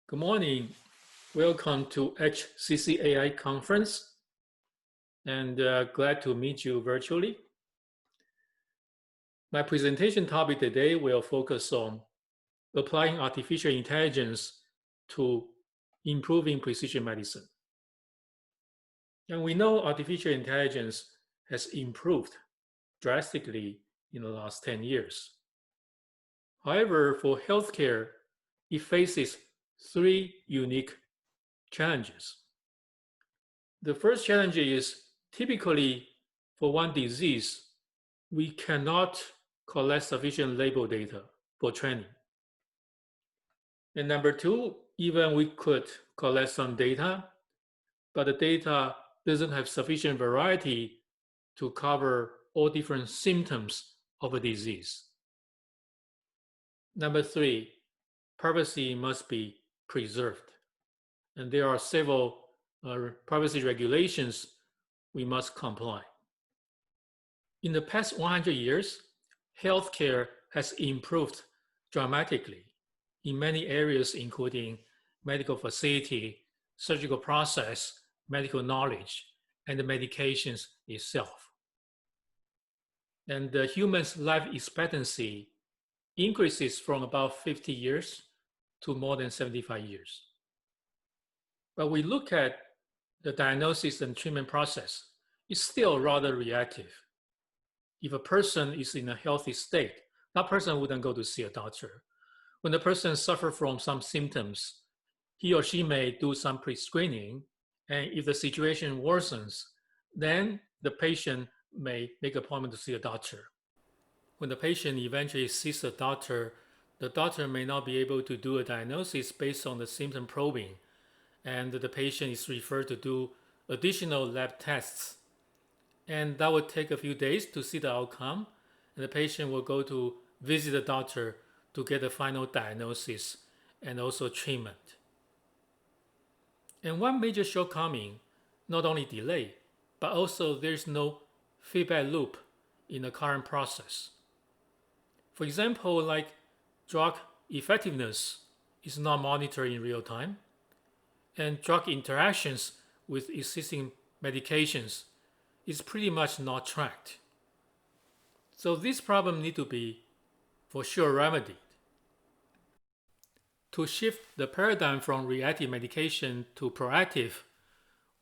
Good morning. Welcome to HCCAI conference, and glad to meet you virtually. My presentation topic today will focus on applying artificial intelligence to improving precision medicine. And we know artificial intelligence has improved drastically in the last 10 years. However, for healthcare, it faces three unique challenges. The first challenge is typically for one disease, we cannot collect sufficient label data for training. And number two, even we could collect some data, but the data doesn't have sufficient variety to cover all different symptoms of a disease. Number three, privacy must be preserved. And there are several privacy regulations we must comply. In the past 100 years, healthcare has improved dramatically in many areas, including medical facility, surgical process, medical knowledge, and the medications itself. And the human's life expectancy increases from about 50 years to more than 75 years. But we look at the diagnosis and treatment process, it's still rather reactive. If a person is in a healthy state, that person wouldn't go to see a doctor. When the person suffers from some symptoms, he or she may do some pre-screening, and if the situation worsens, then the patient may make an appointment to see a doctor. When the patient eventually sees a doctor, the doctor may not be able to do a diagnosis based on the symptom probing, and the patient is referred to do additional lab tests. And that would take a few days to see the outcome, and the patient will go to visit the doctor to get a final diagnosis and also treatment. And one major shortcoming, not only delay, but also there's no feedback loop in the current process. For example, like drug effectiveness is not monitored in real time, and drug interactions with existing medications is pretty much not tracked. So this problem needs to be for sure remedied. To shift the paradigm from reactive medication to proactive,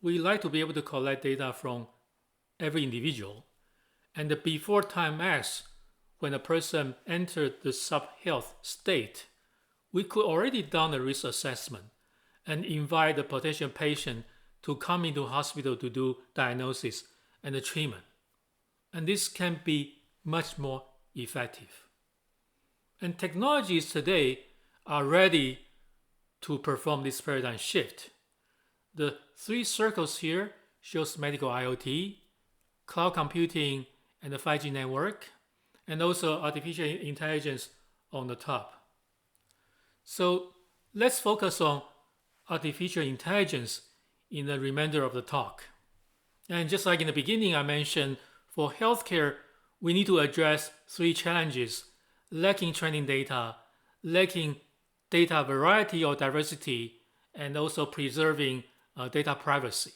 we like to be able to collect data from every individual. And before time X, when a person entered the sub-health state, we could already done a risk assessment and invite the potential patient to come into hospital to do diagnosis and the treatment. And this can be much more effective. And technologies today are ready to perform this paradigm shift. The three circles here shows medical IoT, cloud computing, and the 5G network, and also artificial intelligence on the top. So let's focus on artificial intelligence in the remainder of the talk. And just like in the beginning I mentioned, for healthcare, we need to address three challenges: lacking training data, lacking data variety or diversity, and also preserving data privacy.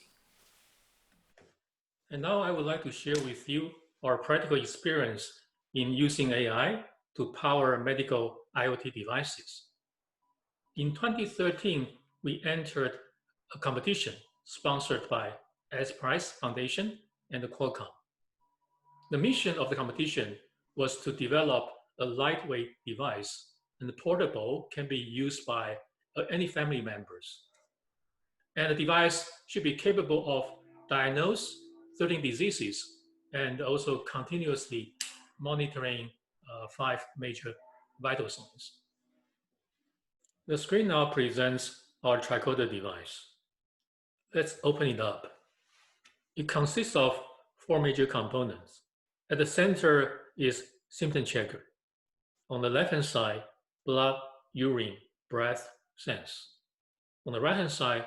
And now I would like to share with you our practical experience in using AI to power medical IoT devices. In 2013, we entered a competition sponsored by S-Prize Foundation and the Qualcomm. The mission of the competition was to develop a lightweight device, and the portable can be used by any family members. And the device should be capable of diagnosing 13 diseases and also continuously monitoring 5 major vital signs. The screen now presents our tricorder device. Let's open it up. It consists of 4 major components. At the center is Symptom Checker. On the left-hand side, blood, urine, breath sense. On the right-hand side,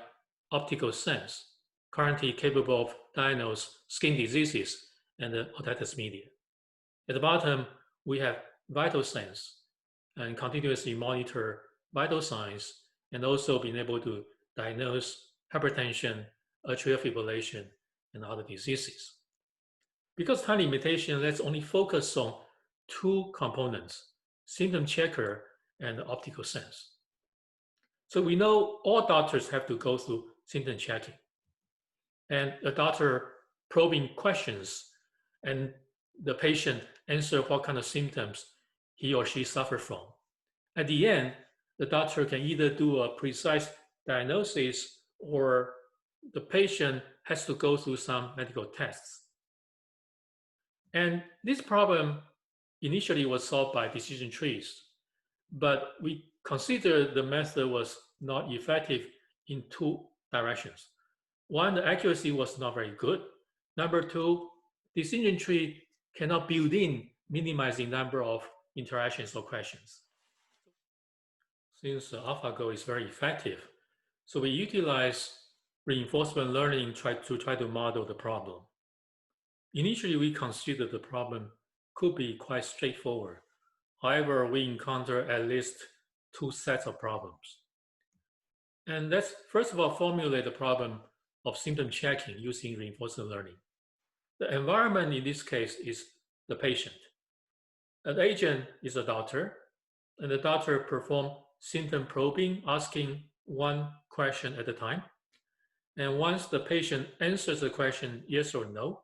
optical sense, currently capable of diagnosing skin diseases and the attest media. At the bottom, we have vital sense and continuously monitor vital signs and also being able to diagnose hypertension, atrial fibrillation, and other diseases. Because time limitation, let's only focus on two components, symptom checker and optical sense. So we know all doctors have to go through symptom checking. And the doctor probing questions and the patient answer what kind of symptoms he or she suffer from. At the end, the doctor can either do a precise diagnosis or the patient has to go through some medical tests. And this problem initially was solved by decision trees, but we considered the method was not effective in two directions. One, the accuracy was not very good. Number two, decision tree cannot build in minimizing number of interactions or questions. Since AlphaGo is very effective, so we utilize reinforcement learning to try to model the problem. Initially, we considered the problem could be quite straightforward. However, we encounter at least two sets of problems. And let's first of all formulate the problem of symptom checking using reinforcement learning. The environment in this case is the patient. An agent is a doctor, and the doctor performs symptom probing, asking one question at a time. And once the patient answers the question yes or no,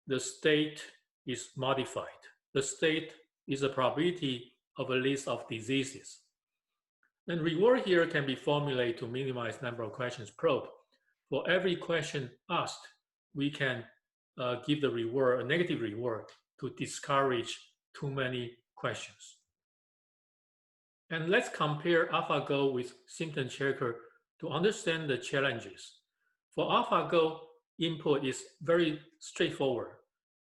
the state is modified. The state is a probability of a list of diseases. And reward here can be formulated to minimize number of questions probed. For every question asked, we can give the reward, a negative reward, to discourage too many questions. And let's compare AlphaGo with Symptom Checker to understand the challenges. For AlphaGo, input is very straightforward.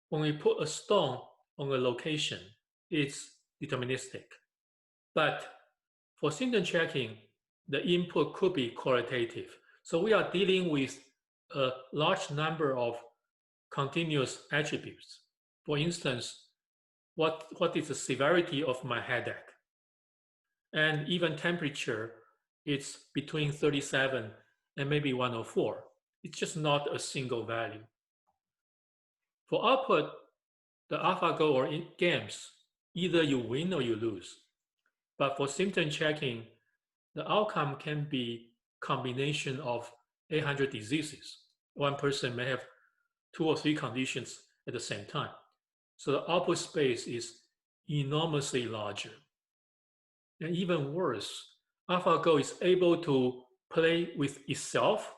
When we put a stone on a location, it's deterministic. But for symptom checking, the input could be qualitative. So we are dealing with a large number of continuous attributes. For instance, what is the severity of my headache? And even temperature, it's between 37 and maybe 104. It's just not a single value. For output, the AlphaGo or in games, either you win or you lose. But for symptom checking, the outcome can be combination of 800 diseases. One person may have 2 or 3 conditions at the same time. So the output space is enormously larger. And even worse, AlphaGo is able to play with itself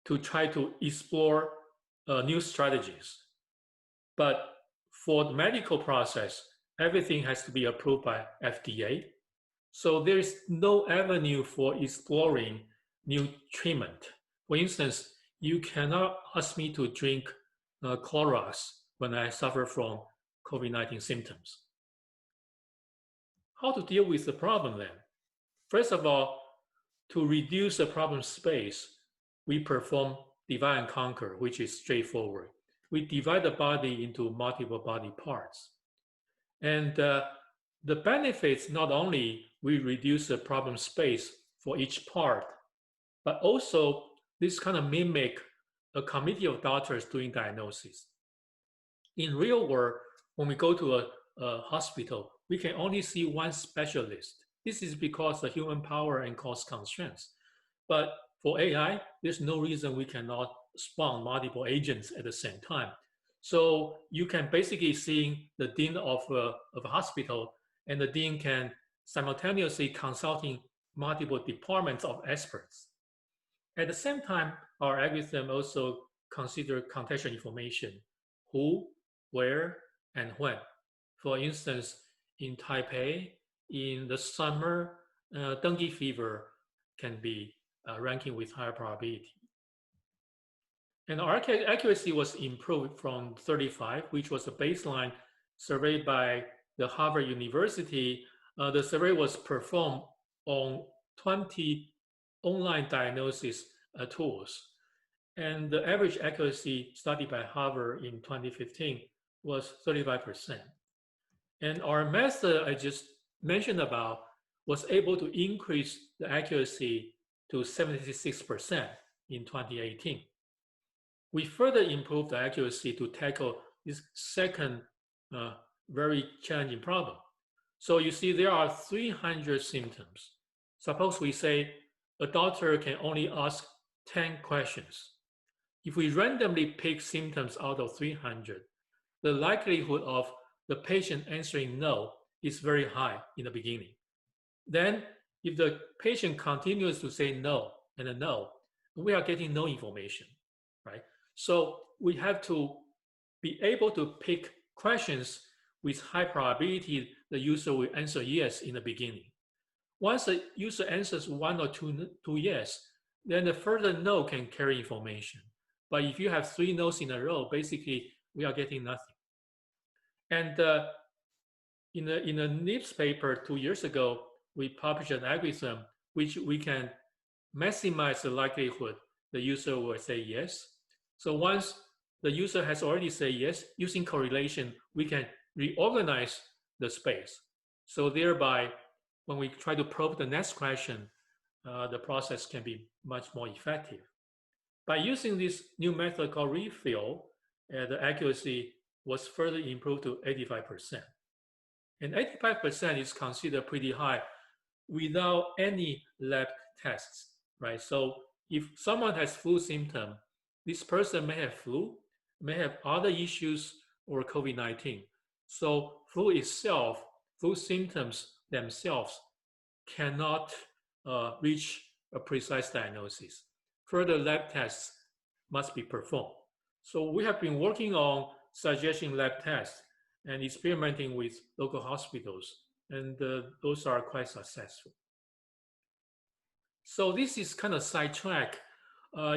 to try to explore new strategies. But for the medical process, everything has to be approved by FDA. So there is no avenue for exploring new treatment. For instance, you cannot ask me to drink Clorox when I suffer from COVID-19 symptoms. How to deal with the problem then? First of all, to reduce the problem space, we perform divide and conquer, which is straightforward. We divide the body into multiple body parts. And the benefits, not only we reduce the problem space for each part, but also this kind of mimic a committee of doctors doing diagnosis. In real world, when we go to a hospital, we can only see one specialist. This is because of human power and cost constraints. But for AI, there's no reason we cannot spawn multiple agents at the same time. So you can basically see the dean of a hospital, and the dean can simultaneously consulting multiple departments of experts. At the same time, our algorithm also consider contextual information, who, where, and when. For instance, in Taipei, in the summer, dengue fever can be ranking with higher probability. And our accuracy was improved from 35, which was a baseline survey by the Harvard University. The survey was performed on 20 online diagnosis tools. And the average accuracy studied by Harvard in 2015 was 35%. And our method I just mentioned about was able to increase the accuracy to 76% in 2018. We further improved the accuracy to tackle this second very challenging problem. So you see there are 300 symptoms. Suppose we say a doctor can only ask 10 questions. If we randomly pick symptoms out of 300, the likelihood of the patient answering no is very high in the beginning. Then if the patient continues to say no and no, we are getting no information, right? So we have to be able to pick questions with high probability the user will answer yes in the beginning. Once the user answers one or two yes, then the further no can carry information. But if you have 3 no's in a row, basically we are getting nothing. And in a NIPS paper 2 years ago, we published an algorithm which we can maximize the likelihood the user will say yes. So once the user has already said yes, using correlation, we can reorganize the space. So thereby, when we try to probe the next question, the process can be much more effective. By using this new method called refill, the accuracy was further improved to 85%. And 85% is considered pretty high without any lab tests, right? So if someone has flu symptom, this person may have flu, may have other issues or COVID-19. So flu itself, flu symptoms themselves cannot reach a precise diagnosis. Further lab tests must be performed. So we have been working on suggesting lab tests and experimenting with local hospitals, and those are quite successful. So this is kind of sidetrack.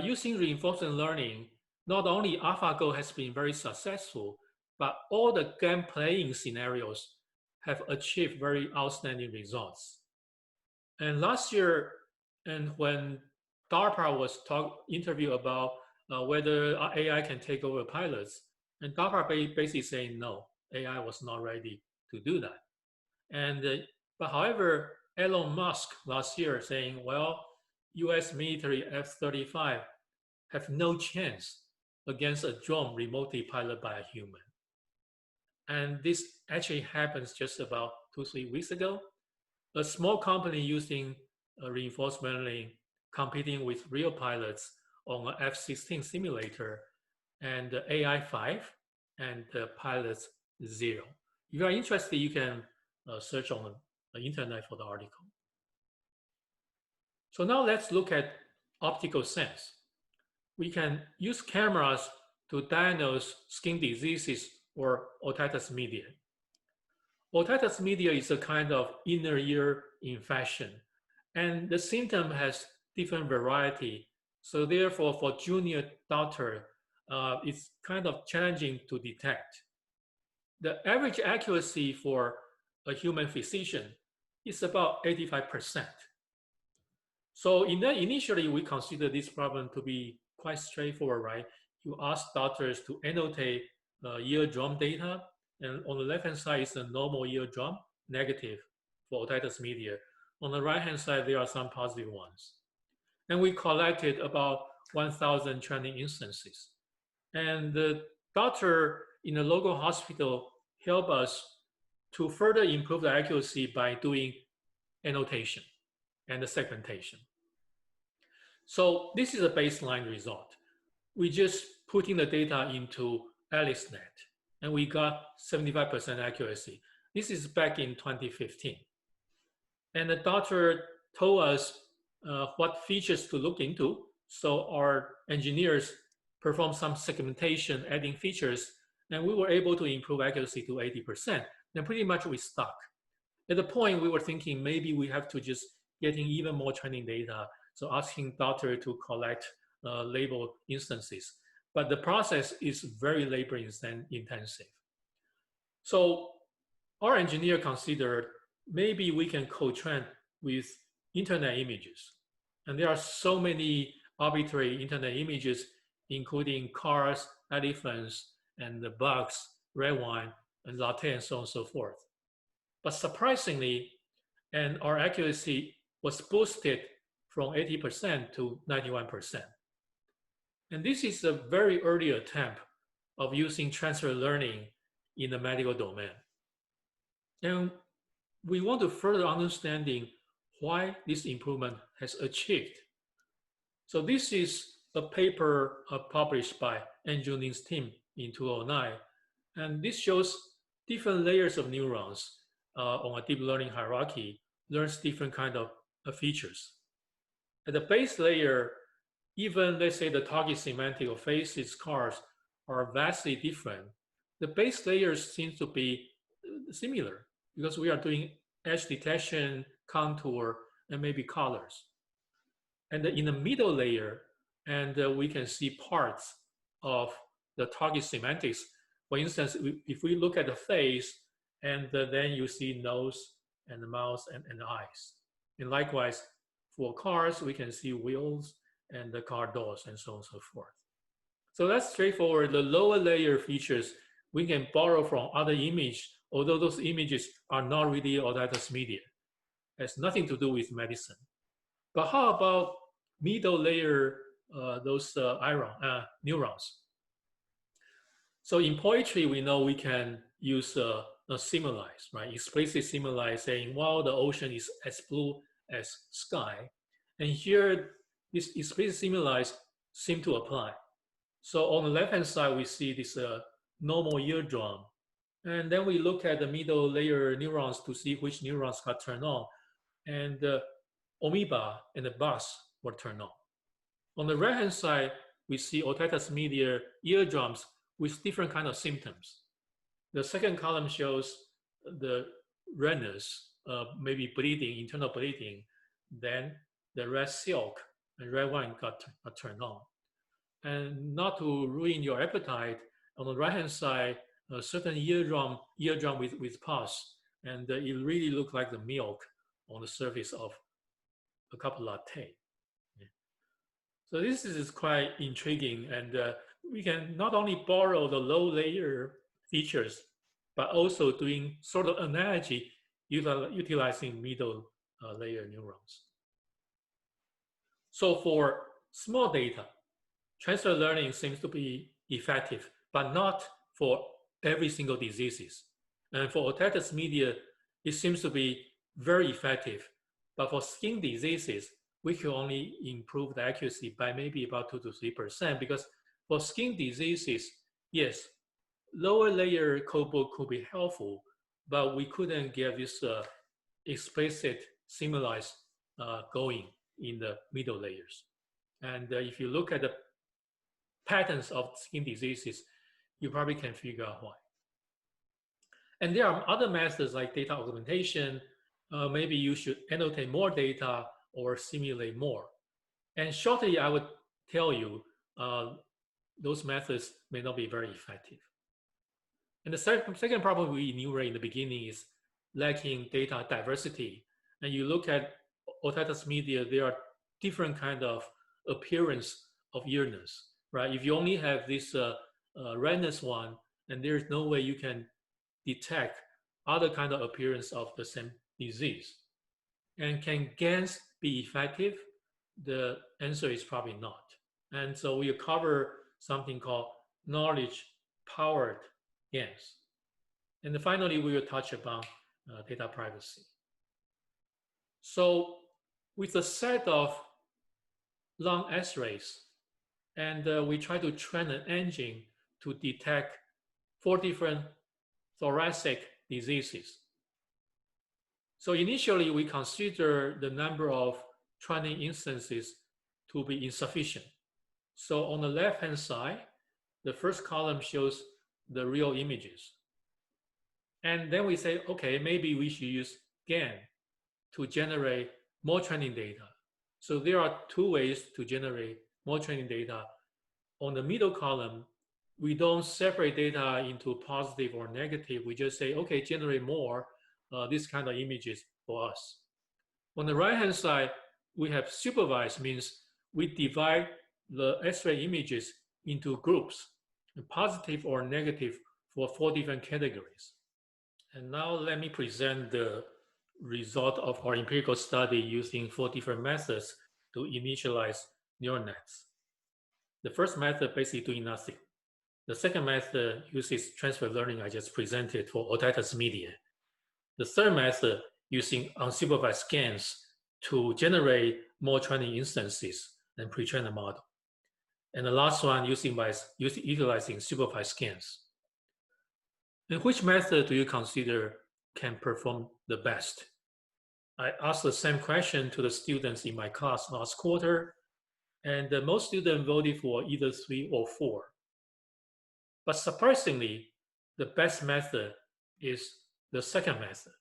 Using reinforcement learning, not only AlphaGo has been very successful, but all the game playing scenarios have achieved very outstanding results. And last year, and when DARPA was interviewed about whether AI can take over pilots, and DARPA basically saying no, AI was not ready to do that. And but however, Elon Musk last year saying, well, US military F-35 have no chance against a drone remotely piloted by a human. And this actually happens just about 2-3 weeks ago. A small company using reinforcement learning competing with real pilots on an F-16 simulator, and AI 5 and pilots 0. If you are interested, you can search on the internet for the article. So now let's look at optical sense. We can use cameras to diagnose skin diseases or otitis media. Otitis media is a kind of inner ear infection, and the symptom has different variety. So therefore, for junior doctor, it's kind of challenging to detect. The average accuracy for a human physician is about 85%. So initially, we consider this problem to be quite straightforward, right? You ask doctors to annotate eardrum data, and on the left-hand side is the normal eardrum, negative for otitis media. On the right-hand side, there are some positive ones. And we collected about 1,000 training instances. And the doctor in the local hospital helped us to further improve the accuracy by doing annotation and the segmentation. So this is a baseline result. We just put in the data into AliceNet, and we got 75% accuracy. This is back in 2015. And the doctor told us what features to look into. So our engineers performed some segmentation, adding features, and we were able to improve accuracy to 80%. Then pretty much we stuck. At the point we were thinking maybe we have to just getting even more training data. So asking doctor to collect label instances. But the process is very labor intensive. So our engineer considered maybe we can co-train with internet images. And there are so many arbitrary internet images, including cars, elephants, and the bugs, red wine, and latte, and so on and so forth. But surprisingly, and our accuracy was boosted from 80% to 91%. And this is a very early attempt of using transfer learning in the medical domain. And we want to further understanding why this improvement has achieved. So this is a paper published by Adjunct's team in 2009. And this shows different layers of neurons on a deep learning hierarchy learns different kind of features. At the base layer, even let's say the target semantic or faces, scars are vastly different. The base layers seem to be similar because we are doing edge detection, contour, and maybe colors. And in the middle layer, and we can see parts of the target semantics. For instance, if we look at the face, and then you see nose and the mouth and the eyes. And likewise, for cars, we can see wheels and the car doors and so on and so forth. So that's straightforward. The lower layer features we can borrow from other images, although those images are not really Odysseus media. It has nothing to do with medicine. But how about middle layer, those neurons? So in poetry, we know we can use a simile, right? Explicit simile saying, well, the ocean is as blue as sky. And here, these explicit similes seem to apply. So on the left-hand side, we see this normal eardrum. And then we look at the middle layer neurons to see which neurons got turned on. And the amoeba and the bus were turned on. On the right-hand side, we see otitis media eardrums with different kind of symptoms. The second column shows the redness, maybe bleeding, internal bleeding. Then the red silk and red wine got turned on. And not to ruin your appetite, on the right-hand side, a certain eardrum with pus, and it really looked like the milk on the surface of a cup of latte. Yeah. So this is quite intriguing, and we can not only borrow the low layer features, but also doing sort of analogy utilizing middle layer neurons. So for small data, transfer learning seems to be effective, but not for every single diseases. And for otitis media, it seems to be very effective. But for skin diseases, we can only improve the accuracy by maybe about 2 to 3%, because for skin diseases, yes, lower layer codebook could be helpful, but we couldn't get this explicit similes going in the middle layers. And if you look at the patterns of skin diseases, you probably can figure out why. And there are other methods like data augmentation. Maybe you should annotate more data or simulate more. And shortly, I would tell you, those methods may not be very effective. And the second problem we enumerate in the beginning is lacking data diversity. And you look at otitis media, there are different kind of appearance of earness, right? If you only have this redness one, and there's no way you can detect other kind of appearance of the same disease. And can GANs be effective? The answer is probably not. And so we'll cover something called knowledge-powered GANs. And then finally, we will touch upon data privacy. So with a set of long S-rays, and we try to train an engine to detect 4 different thoracic diseases. So initially, we consider the number of training instances to be insufficient. So on the left-hand side, the first column shows the real images. And then we say, okay, maybe we should use GAN to generate more training data. So there are 2 ways to generate more training data. On the middle column, we don't separate data into positive or negative. We just say, okay, generate more this kind of images for us. On the right-hand side, we have supervised, means we divide the X-ray images into groups, positive or negative for 4 different categories. And now let me present the result of our empirical study using 4 different methods to initialize neural nets. The first method basically doing nothing. The second method uses transfer learning I just presented for attest media. The third method using unsupervised scans to generate more training instances and pre-train the model. And the last one utilizing supervised scans. And which method do you consider can perform the best? I asked the same question to the students in my class last quarter, and most students voted for either 3 or 4. But surprisingly, the best method is the second method,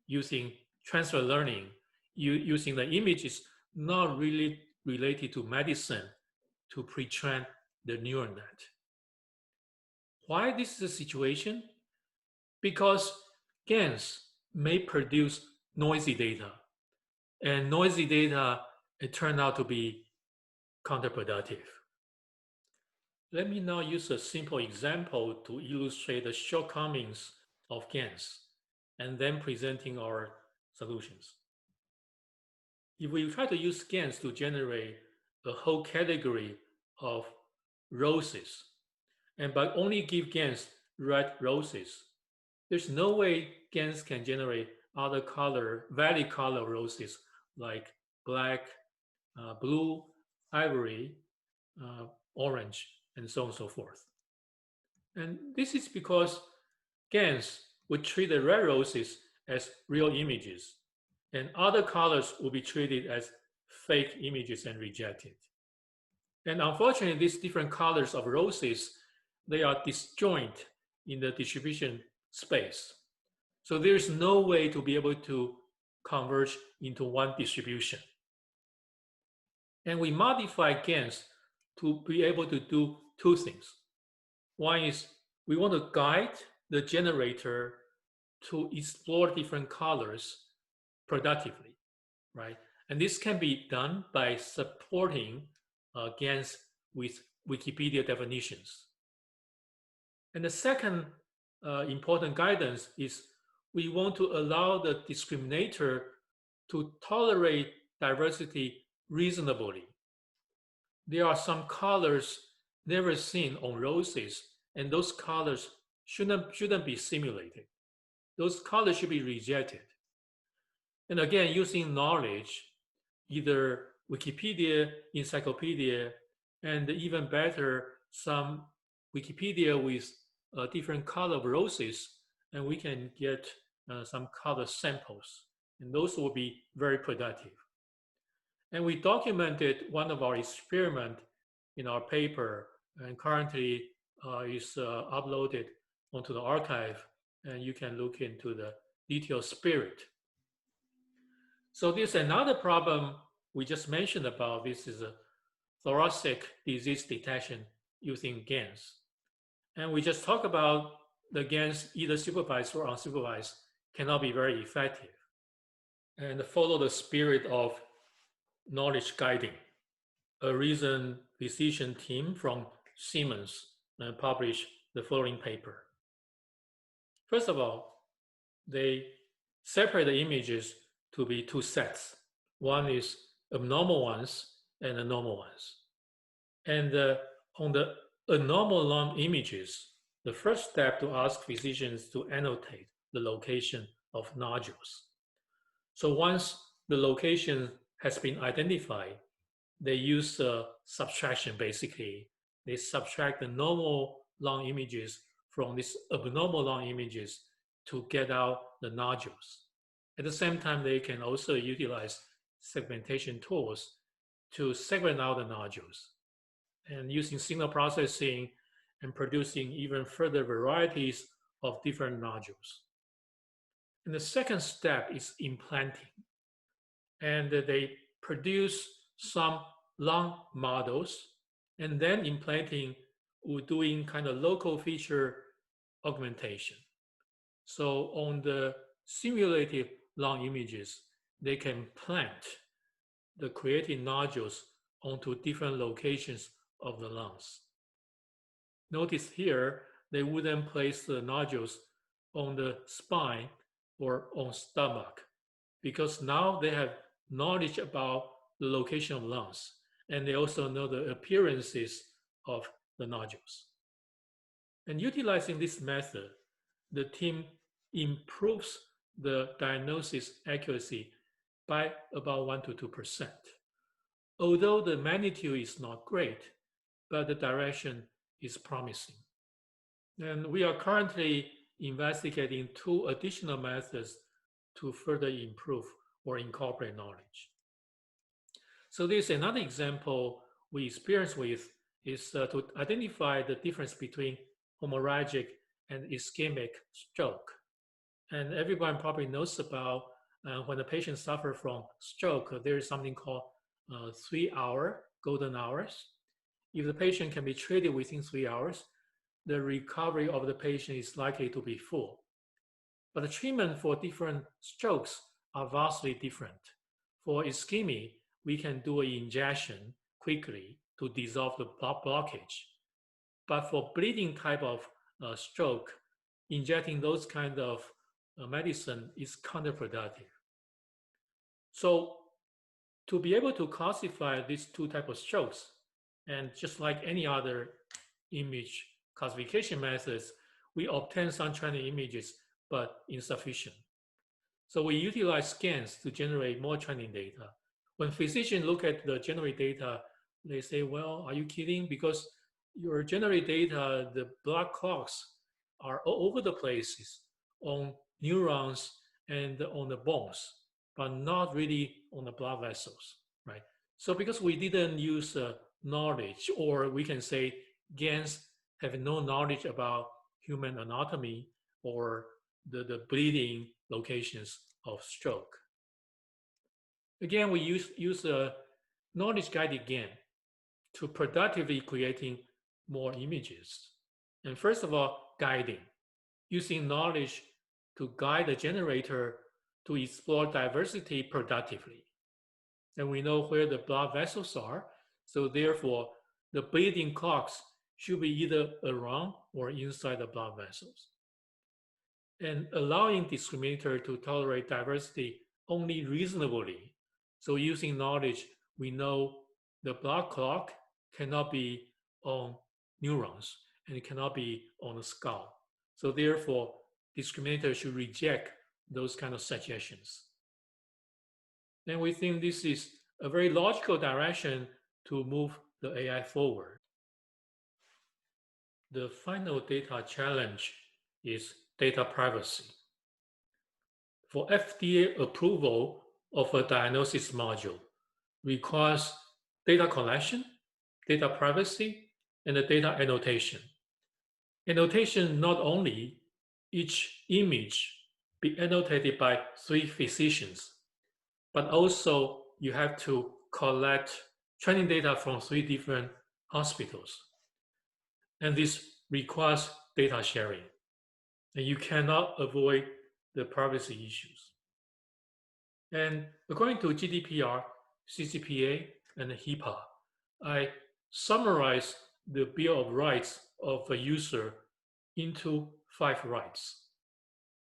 using transfer learning, using the images not really related to medicine to pre-train the neural net. Why this is the situation? Because GANs may produce noisy data, and noisy data, it turned out to be counterproductive. Let me now use a simple example to illustrate the shortcomings of GANs, and then presenting our solutions. If we try to use GANs to generate a whole category of roses, and but only give GANs red roses, there's no way GANs can generate other color, valid color roses like black, blue, ivory, orange, and so on and so forth. And this is because GANs would treat the red roses as real images, and other colors will be treated as fake images and rejected. And unfortunately, these different colors of roses, they are disjoint in the distribution space. So there's no way to be able to converge into one distribution. And we modify GANs to be able to do two things. One is we want to guide the generator to explore different colors productively, right? And this can be done by supporting GANs with Wikipedia definitions. And the second important guidance is we want to allow the discriminator to tolerate diversity reasonably. There are some colors never seen on roses, and those colors shouldn't be simulated. Those colors should be rejected. And again, using knowledge, either Wikipedia, encyclopedia, and even better, some Wikipedia with different color of roses, and we can get some color samples. And those will be very productive. And we documented one of our experiments in our paper, and currently is uploaded onto the archive, and you can look into the detailed spirit. So there's another problem we just mentioned about. This is a thoracic disease detection using GANs. And we just talked about the GANs, either supervised or unsupervised, cannot be very effective. And follow the spirit of knowledge guiding. A recent physician team from Siemens published the following paper. First of all, they separate the images to be two sets. One is abnormal ones and the normal ones. And on the abnormal long images, the first step to ask physicians to annotate the location of nodules. So once the location has been identified, they use subtraction basically. They subtract the normal long images from these abnormal long images to get out the nodules. At the same time, they can also utilize segmentation tools to segment out the nodules, and using signal processing and producing even further varieties of different nodules. And the second step is implanting. And they produce some long models, and then implanting or doing kind of local feature augmentation. So on the simulated long images, they can plant the created nodules onto different locations of the lungs. Notice here, they wouldn't place the nodules on the spine or on stomach, because now they have knowledge about the location of lungs, and they also know the appearances of the nodules. And utilizing this method, the team improves the diagnosis accuracy by about 1 to 2%. Although the magnitude is not great, but the direction is promising. And we are currently investigating 2 additional methods to further improve or incorporate knowledge. So there's another example we experience with is to identify the difference between hemorrhagic and ischemic stroke. And everyone probably knows about when a patient suffers from stroke, there is something called 3-hour golden hours. If the patient can be treated within 3 hours, the recovery of the patient is likely to be full. But the treatment for different strokes are vastly different. For ischemia, we can do an injection quickly to dissolve the blockage. But for bleeding type of stroke, injecting those kind of medicine is counterproductive. So to be able to classify these 2 types of strokes, and just like any other image classification methods, we obtain some training images, but insufficient. So we utilize scans to generate more training data. When physicians look at the generated data, they say, well, are you kidding? Because your generated data, the blood clots are all over the places on neurons and on the bones, but not really on the blood vessels, right? So because we didn't use knowledge, or we can say GANs have no knowledge about human anatomy or the bleeding locations of stroke. Again, we use a knowledge-guided GAN to productively creating more images. And first of all, guiding, using knowledge to guide the generator to explore diversity productively. And we know where the blood vessels are, so therefore the bleeding clots should be either around or inside the blood vessels. And allowing discriminator to tolerate diversity only reasonably. So using knowledge, we know the blood clot cannot be on neurons and it cannot be on the skull. So therefore, discriminator should reject those kind of suggestions. And we think this is a very logical direction to move the AI forward. The final data challenge is data privacy. For FDA approval of a diagnosis module requires data collection, data privacy, and the data annotation. Annotation not only each image be annotated by 3 physicians, but also you have to collect training data from 3 different hospitals. And this requires data sharing. And you cannot avoid the privacy issues. And according to GDPR, CCPA, and HIPAA, I summarize the Bill of Rights of a user into 5 rights.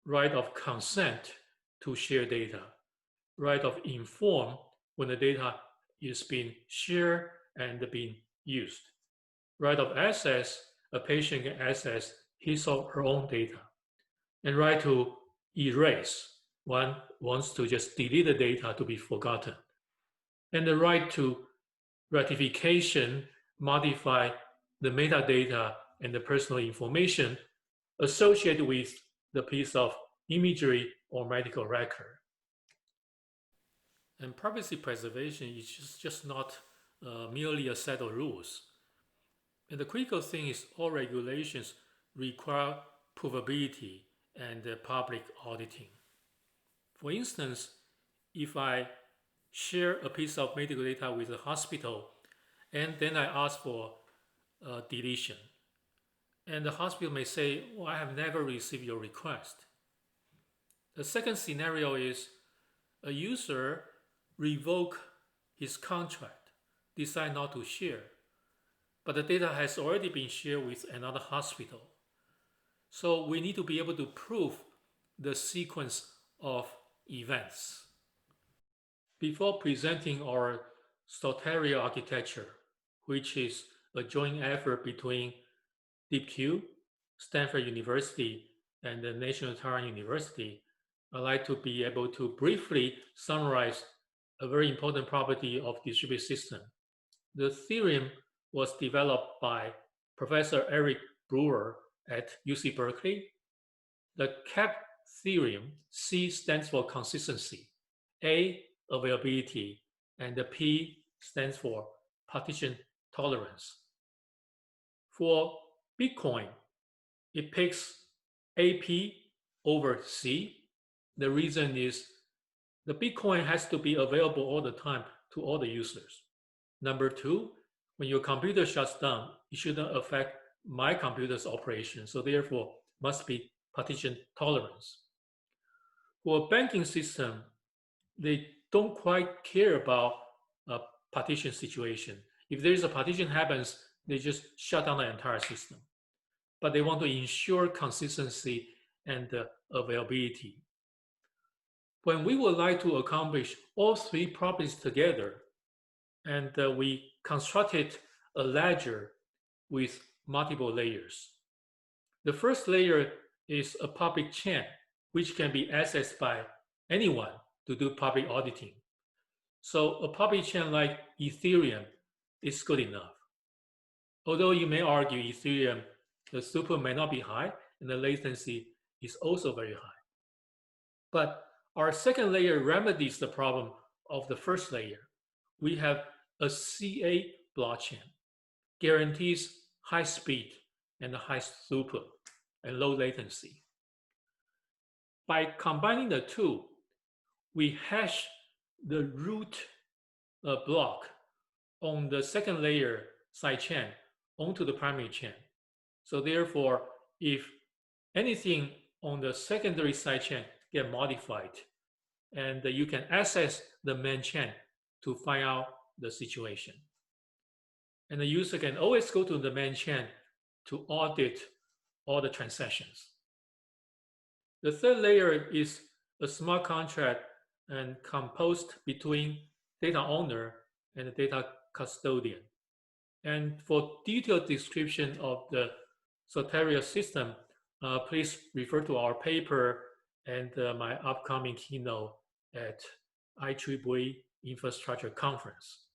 Right of consent to share data. Right of inform when the data is being shared and being used. Right of access, a patient can access his or her own data. And right to erase, one wants to just delete the data to be forgotten. And the right to ratification, modify the metadata and the personal information associated with the piece of imagery or medical record. And privacy preservation is just not merely a set of rules. And the critical thing is all regulations require provability and public auditing. For instance, if I share a piece of medical data with a hospital and then I ask for deletion, and the hospital may say, well, I have never received your request. The second scenario is a user revoke his contract, decide not to share, but the data has already been shared with another hospital. So we need to be able to prove the sequence of events. Before presenting our Soteria architecture, which is a joint effort between DeepQ, Stanford University, and the National Taiwan University, I'd like to be able to briefly summarize a very important property of distributed system. The theorem was developed by Professor Eric Brewer at UC Berkeley. The CAP theorem, C stands for consistency, A, availability, and the P stands for partition tolerance. For Bitcoin, it picks AP over C. The reason is the Bitcoin has to be available all the time to all the users. Number two, when your computer shuts down, it shouldn't affect my computer's operation, so therefore must be partition tolerance. For a banking system, they don't quite care about a partition situation. If there is a partition happens, they just shut down the entire system. But they want to ensure consistency and availability. When we would like to accomplish all three properties together, and we constructed a ledger with multiple layers. The first layer is a public chain, which can be accessed by anyone to do public auditing. So a public chain like Ethereum is good enough. Although you may argue Ethereum, the throughput may not be high, and the latency is also very high. But our second layer remedies the problem of the first layer. We have a CA blockchain, guarantees high speed and high throughput and low latency. By combining the two, we hash the root block on the second layer sidechain onto the primary chain. So therefore, if anything on the secondary sidechain get modified, and you can access the main chain to find out the situation. And the user can always go to the main chain to audit all the transactions. The third layer is a smart contract and composed between data owner and the data custodian. And for detailed description of the Soteria system, please refer to our paper and my upcoming keynote at IEEE Infrastructure Conference.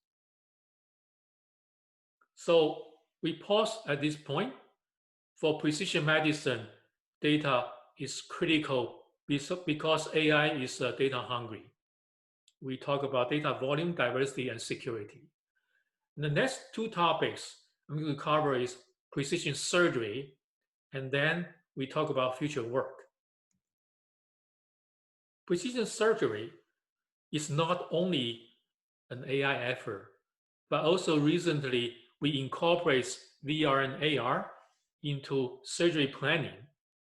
So we pause at this point. For precision medicine, data is critical because AI is data hungry. We talk about data volume, diversity, and security. And the next two topics I'm going to cover is precision surgery, and then we talk about future work. Precision surgery is not only an AI effort, but also recently we incorporate VR and AR into surgery planning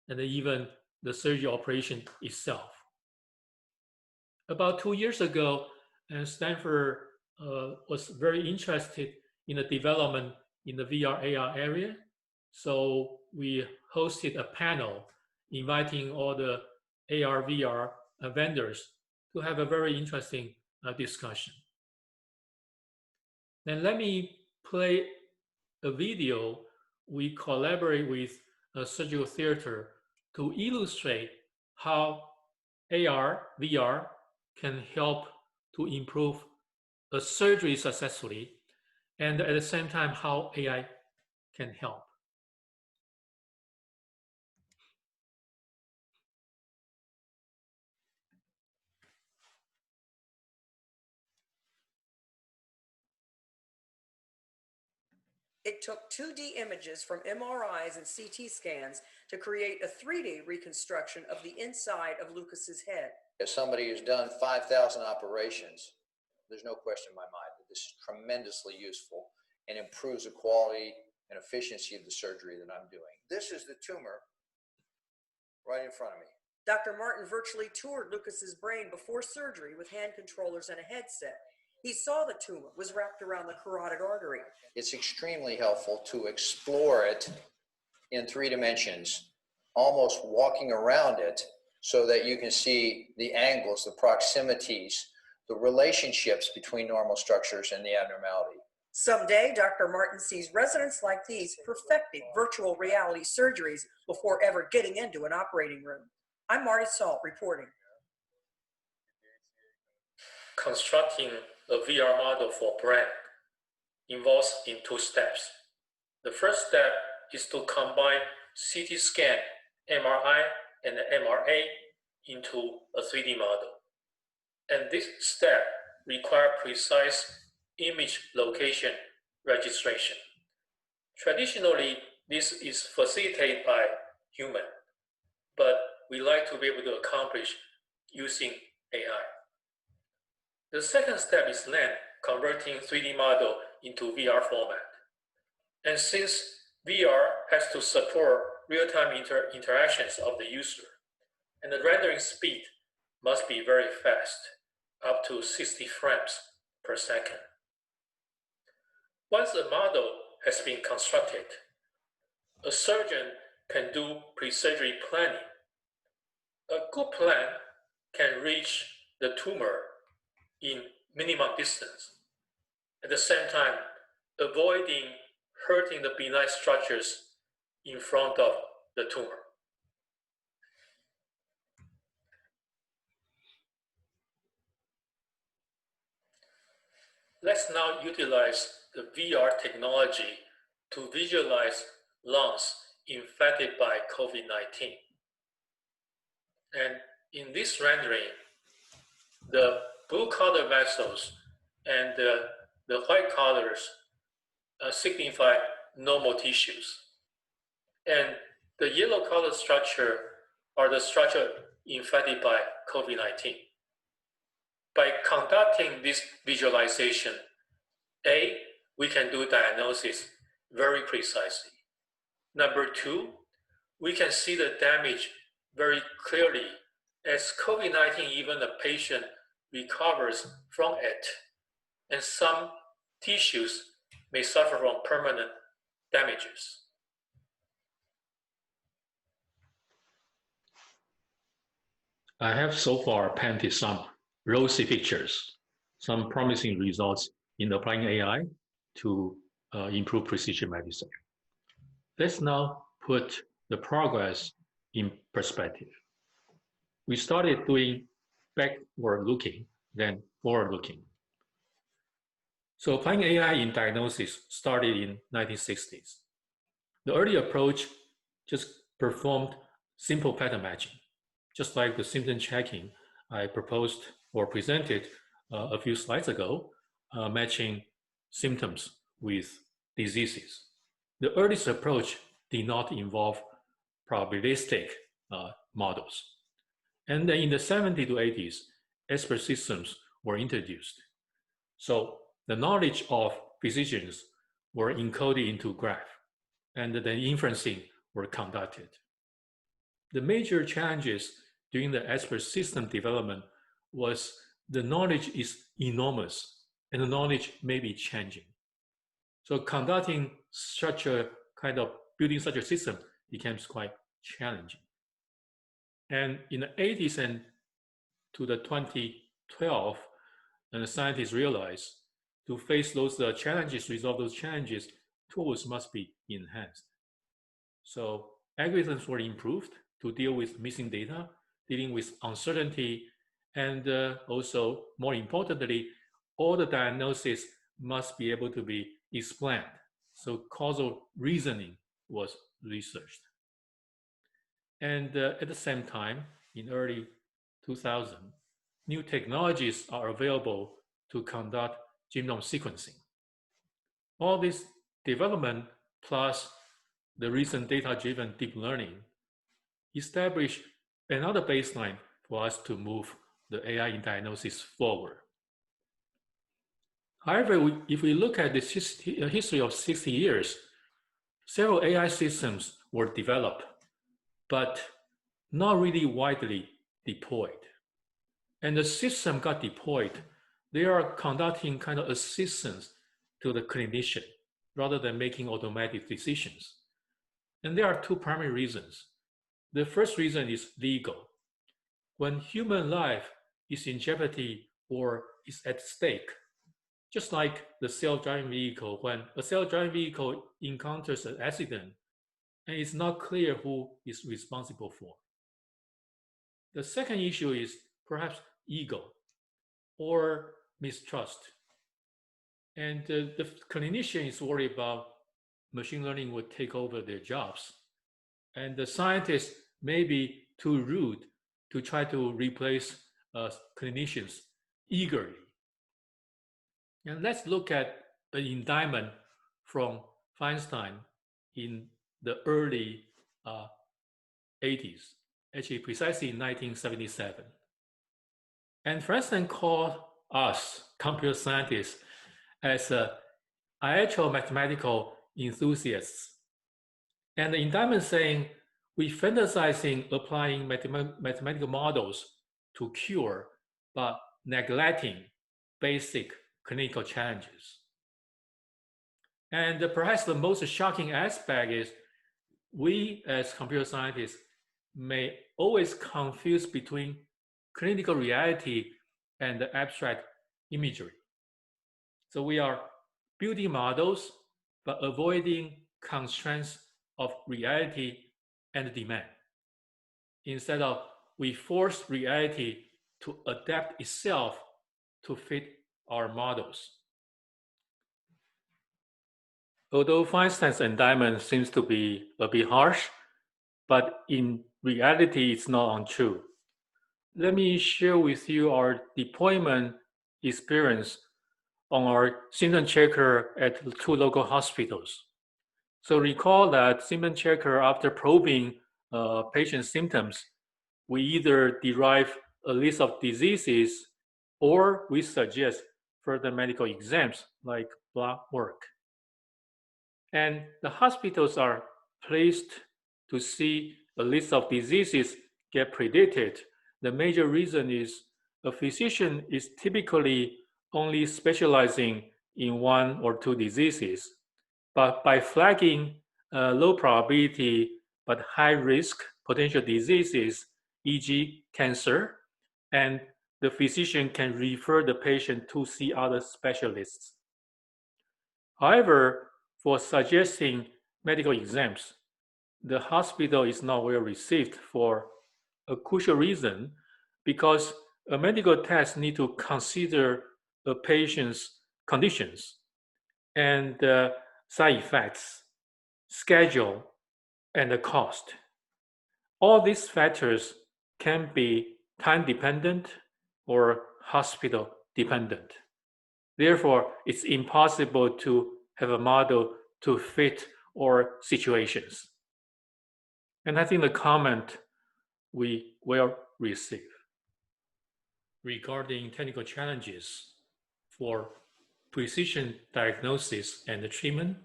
and even the surgery operation itself. About 2 years ago, Stanford was very interested in the development in the VR AR area. So we hosted a panel inviting all the AR VR vendors to have a very interesting discussion. Then let me play a video. We collaborate with a surgical theater to illustrate how AR, VR can help to improve a surgery successfully, and at the same time, how AI can help. It took 2D images from MRIs and CT scans to create a 3D reconstruction of the inside of Lucas's head. As somebody who's done 5,000 operations, there's no question in my mind that this is tremendously useful and improves the quality and efficiency of the surgery that I'm doing. This is the tumor right in front of me. Dr. Martin virtually toured Lucas's brain before surgery with hand controllers and a headset. He saw the tumor was wrapped around the carotid artery. It's extremely helpful to explore it in 3 dimensions, almost walking around it so that you can see the angles, the proximities, the relationships between normal structures and the abnormality. Someday, Dr. Martin sees residents like these perfecting virtual reality surgeries before ever getting into an operating room. I'm Marty Salt reporting. Constructing a VR model for brain involves in 2 steps. The first step is to combine CT scan, MRI, and MRA into a 3D model. And this step requires precise image location registration. Traditionally, this is facilitated by human, but we like to be able to accomplish using AI. The second step is then converting 3D model into VR format. And since VR has to support real-time interactions of the user, and the rendering speed must be very fast, up to 60 frames per second. Once the model has been constructed, a surgeon can do pre-surgery planning. A good plan can reach the tumor in minimum distance, at the same time avoiding hurting the benign structures in front of the tumor. Let's now utilize the VR technology to visualize lungs infected by COVID-19. And in this rendering, the blue color vessels and the white colors signify normal tissues. And the yellow color structure are the structure infected by COVID-19. By conducting this visualization, we can do diagnosis very precisely. Number 2, we can see the damage very clearly as COVID-19, even the patient recovers from it, and some tissues may suffer from permanent damages. I have so far painted some rosy pictures, some promising results in applying AI to improve precision medicine. Let's now put the progress in perspective. We started doing backward looking, then forward looking. So applying AI in diagnosis started in 1960s. The early approach just performed simple pattern matching, just like the symptom checking I proposed or presented a few slides ago, matching symptoms with diseases. The earliest approach did not involve probabilistic models. And then in the 70s to 80s, expert systems were introduced. So the knowledge of physicians were encoded into graph, and the inferencing were conducted. The major challenges during the expert system development was the knowledge is enormous, and the knowledge may be changing. So conducting such a kind of building such a system becomes quite challenging. And in the 80s and to the 2012, and the scientists realized to face those challenges, resolve those challenges, tools must be enhanced. So algorithms were improved to deal with missing data, dealing with uncertainty, and also, more importantly, all the diagnosis must be able to be explained. So causal reasoning was researched. And at the same time, in early 2000, new technologies are available to conduct genome sequencing. All this development plus the recent data-driven deep learning establish another baseline for us to move the AI in diagnosis forward. However, if we look at the history of 60 years, several AI systems were developed, but not really widely deployed. And the system got deployed, they are conducting kind of assistance to the clinician rather than making automatic decisions. And there are 2 primary reasons. The first reason is legal. When human life is in jeopardy or is at stake. Just like the self-driving vehicle, when a self-driving vehicle encounters an accident and it's not clear who is responsible for. The second issue is perhaps ego or mistrust. And the clinician is worried about machine learning would take over their jobs. And the scientists may be too rude to try to replace clinicians eagerly. And let's look at an indictment from Feinstein in the early 80s, actually precisely in 1977. And Feinstein called us, computer scientists, as actual mathematical enthusiasts. And the indictment saying we fantasizing applying mathematical models to cure, but neglecting basic clinical challenges. And perhaps the most shocking aspect is we as computer scientists may always confuse between clinical reality and the abstract imagery. So we are building models, but avoiding constraints of reality and demand. Instead of we force reality to adapt itself to fit our models. Although Feinstein's indictment seems to be a bit harsh, but in reality, it's not untrue. Let me share with you our deployment experience on our Symptom Checker at 2 local hospitals. So recall that Symptom Checker, after probing patient symptoms, we either derive a list of diseases or we suggest further medical exams like blood work. And the hospitals are pleased to see a list of diseases get predicted. The major reason is a physician is typically only specializing in 1 or 2 diseases. But by flagging low probability but high risk potential diseases, e.g. cancer, and the physician can refer the patient to see other specialists. However, for suggesting medical exams, the hospital is not well received for a crucial reason, because a medical test needs to consider a patient's conditions and side effects, schedule, and the cost. All these factors can be time dependent or hospital dependent. Therefore, it's impossible to have a model to fit our situations. And I think the comment we will receive regarding technical challenges for precision diagnosis and treatment,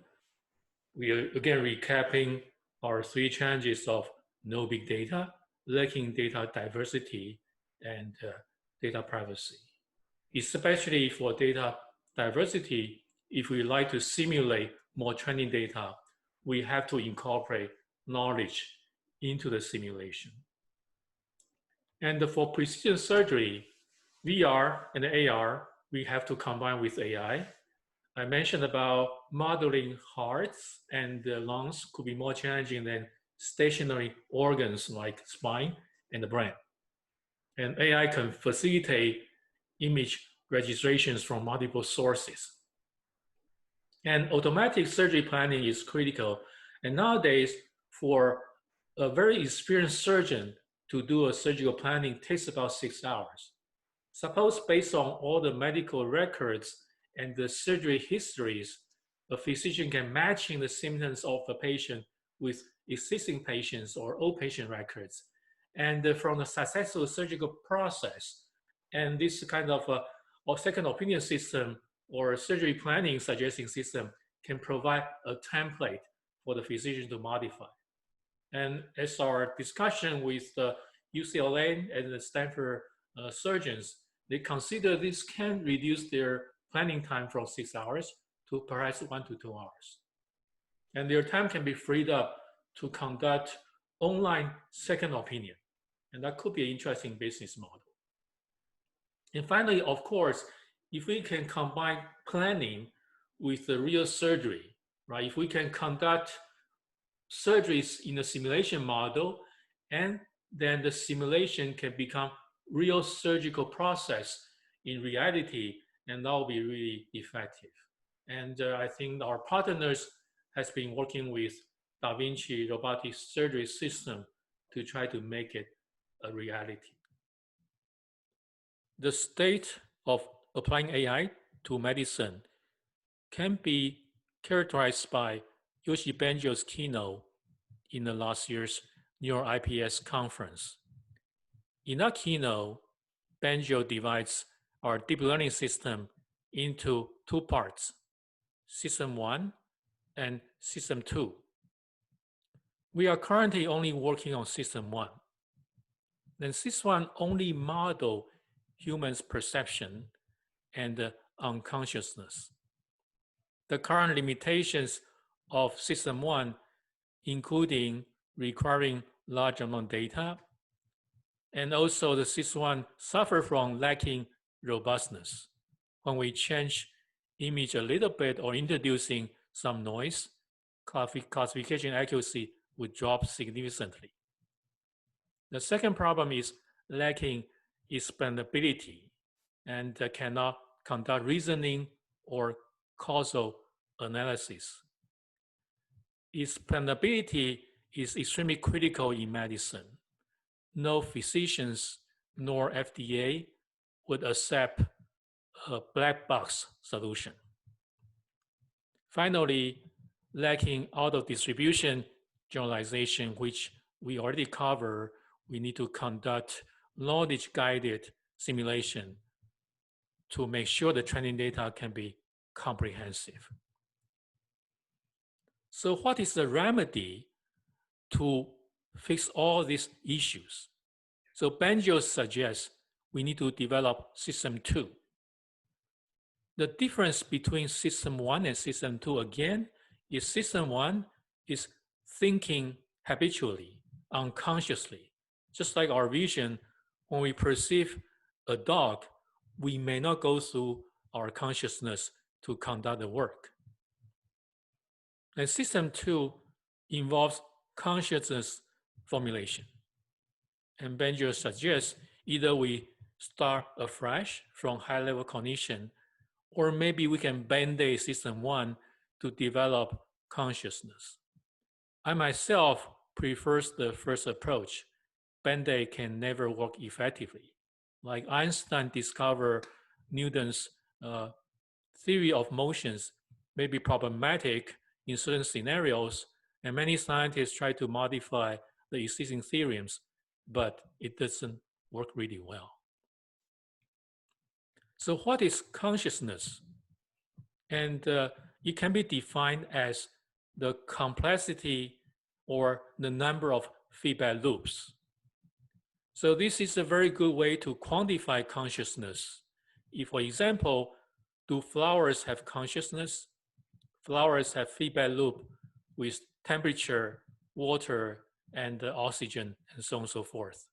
we are again recapping our 3 challenges of no big data, lacking data diversity, and data privacy. Especially for data diversity, if we like to simulate more training data, we have to incorporate knowledge into the simulation. And for precision surgery, VR and AR, we have to combine with AI. I mentioned about modeling hearts and the lungs could be more challenging than stationary organs like spine and the brain. And AI can facilitate image registrations from multiple sources. And automatic surgery planning is critical. And nowadays, for a very experienced surgeon to do a surgical planning takes about 6 hours. Suppose based on all the medical records and the surgery histories, a physician can matching the symptoms of a patient with existing patients or old patient records. And from the successful surgical process, and this kind of a second opinion system or surgery planning suggesting system can provide a template for the physician to modify. And as our discussion with the UCLA and the Stanford surgeons, they consider this can reduce their planning time from 6 hours to perhaps 1 to 2 hours. And their time can be freed up to conduct online second opinion. And that could be an interesting business model. And finally, of course, if we can combine planning with the real surgery, right? If we can conduct surgeries in a simulation model, and then the simulation can become real surgical process in reality, and that will be really effective. And I think our partners has been working with Da Vinci robotic surgery system to try to make it a reality. The state of applying AI to medicine can be characterized by Yoshi Bengio's keynote in the last year's New York IPS conference. In that keynote, Bengio divides our deep learning system into two parts, System 1 and System 2. We are currently only working on System 1. Then System 1 only model humans' perception and unconsciousness. The current limitations of System 1, including requiring large amount of data, and also the System 1 suffer from lacking robustness. When we change image a little bit or introducing some noise, classification accuracy would drop significantly. The second problem is lacking explainability and cannot conduct reasoning or causal analysis. Explainability is extremely critical in medicine. No physicians nor FDA would accept a black box solution. Finally, lacking auto-distribution generalization, which we already covered, we need to conduct knowledge-guided simulation to make sure the training data can be comprehensive. So what is the remedy to fix all these issues? So Bengio suggests we need to develop System 2. The difference between System 1 and System 2, again, is System 1 is thinking habitually, unconsciously. Just like our vision, when we perceive a dog, we may not go through our consciousness to conduct the work. And System 2 involves consciousness formulation. And Bengio suggests either we start afresh from high-level cognition, or maybe we can band-aid System 1 to develop consciousness. I myself prefer the first approach. Band-aid can never work effectively. Like Einstein discovered Newton's theory of motions may be problematic in certain scenarios, and many scientists try to modify the existing theorems, but it doesn't work really well. So what is consciousness? And it can be defined as the complexity or the number of feedback loops. So this is a very good way to quantify consciousness. If, for example, do flowers have consciousness? Flowers have feedback loop with temperature, water, and oxygen, and so on and so forth.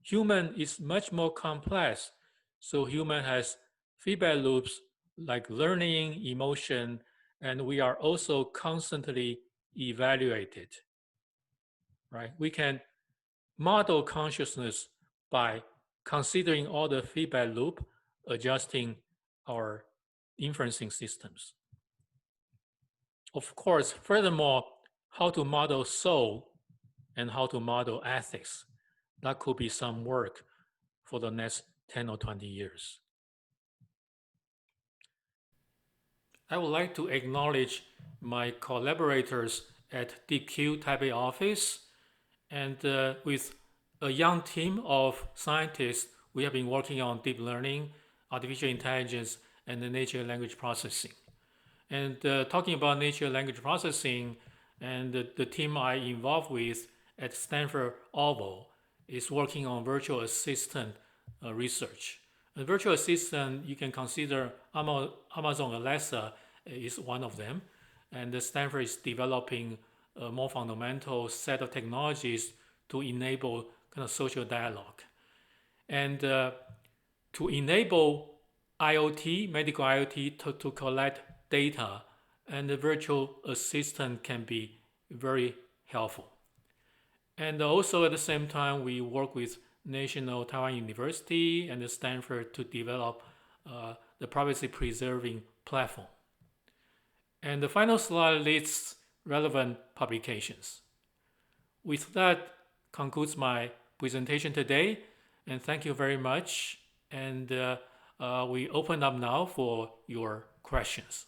Human is much more complex. So human has feedback loops like learning, emotion, and we are also constantly evaluated, right? We can model consciousness by considering all the feedback loop, adjusting our inferencing systems. Of course, furthermore, how to model soul and how to model ethics, that could be some work for the next 10 or 20 years. I would like to acknowledge my collaborators at DeepQ Taipei office, and with a young team of scientists, we have been working on deep learning, artificial intelligence, and the natural language processing. And talking about natural language processing, and the team I involved with at Stanford Oval is working on virtual assistant research. A virtual assistant, you can consider Amazon Alexa is one of them. And Stanford is developing a more fundamental set of technologies to enable kind of social dialogue. And to enable IoT, medical IoT, to collect data, and the virtual assistant can be very helpful. And also at the same time, we work with National Taiwan University and Stanford to develop the privacy preserving platform. And the final slide lists relevant publications. With that concludes my presentation today, and thank you very much. And we open up now for your questions.